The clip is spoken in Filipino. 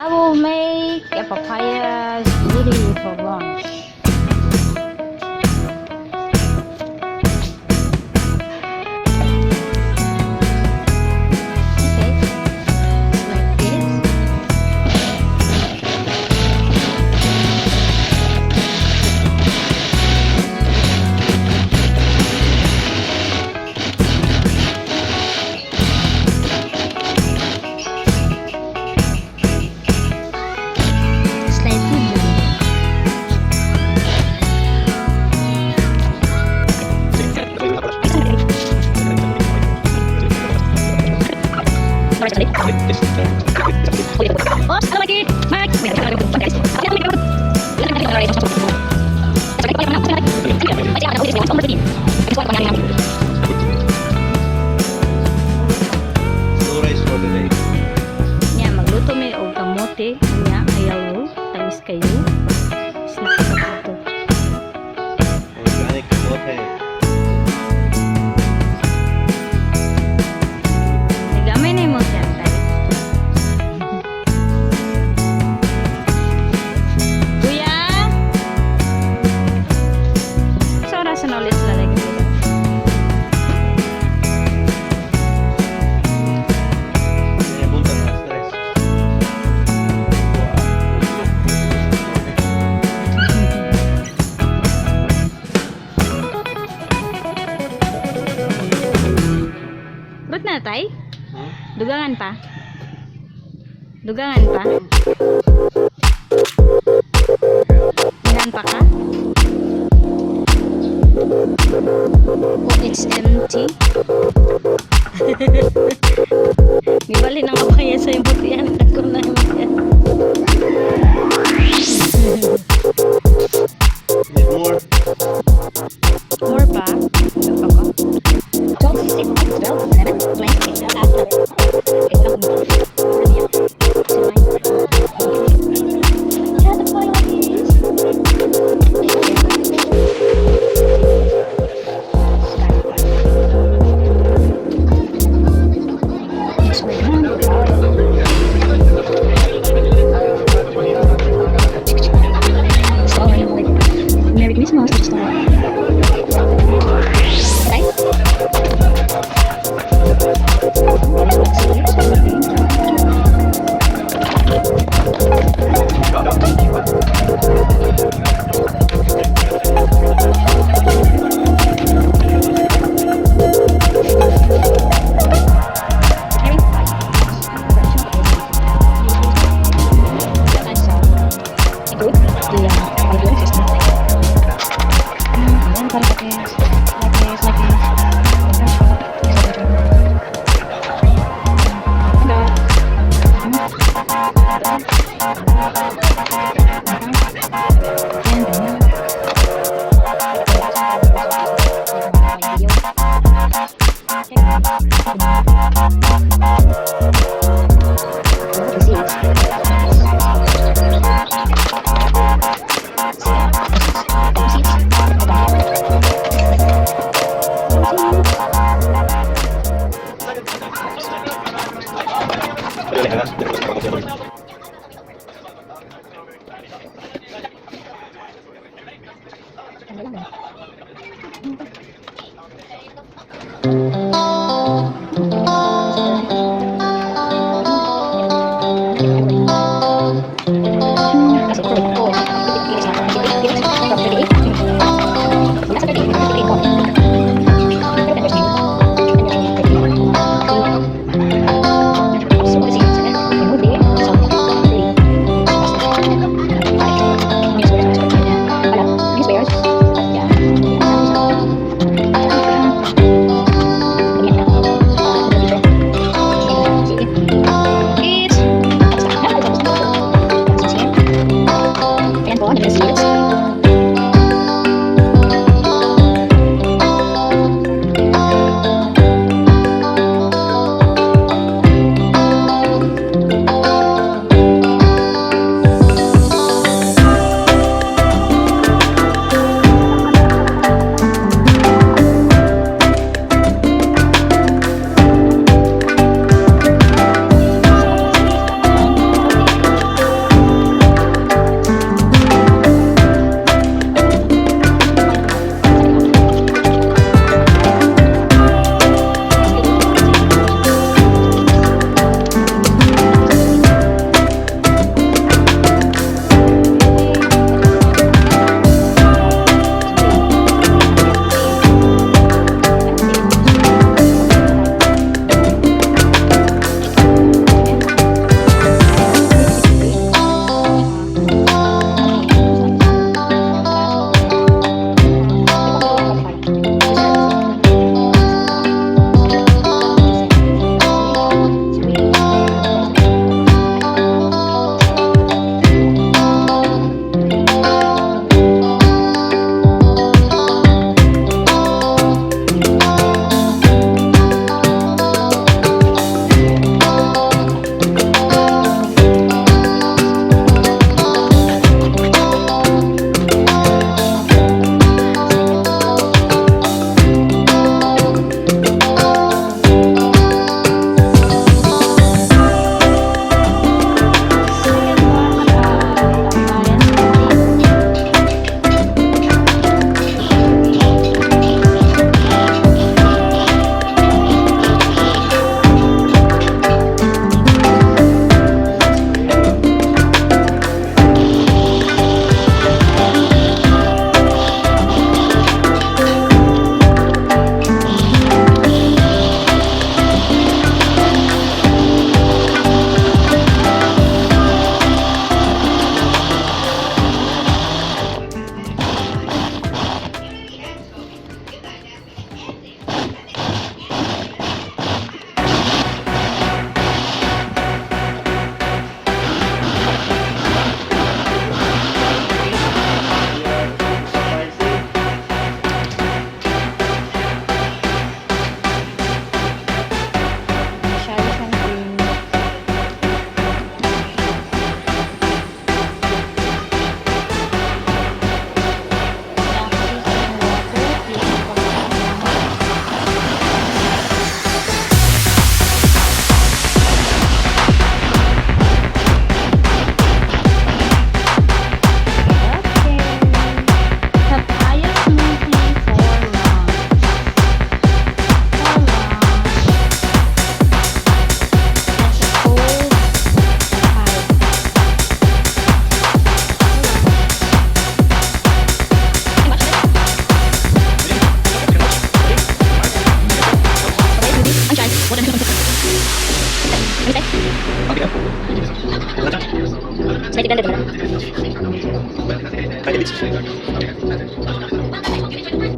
I will make a papaya smoothie for lunch. Nya magluto may og kamote nya ayaw tamis kayo. Snack sa ito. Organic kamote. Nagamay na mo siya tay. Kuya. Sa oras na ulit sa lagi ko. Rut na tay? Dugangan pa? Dugangan pa? Dugangan pa ka? Oh, it's empty. Gibali nang ako yan sa imot yan. Ako na imot yan. Need more? More pa? Ito ko. 12, 6, 12, 11, 20, after. Okay, come on. Yeah, the point is. Sorry, Merry Christmas, May tiganda naman. Kaya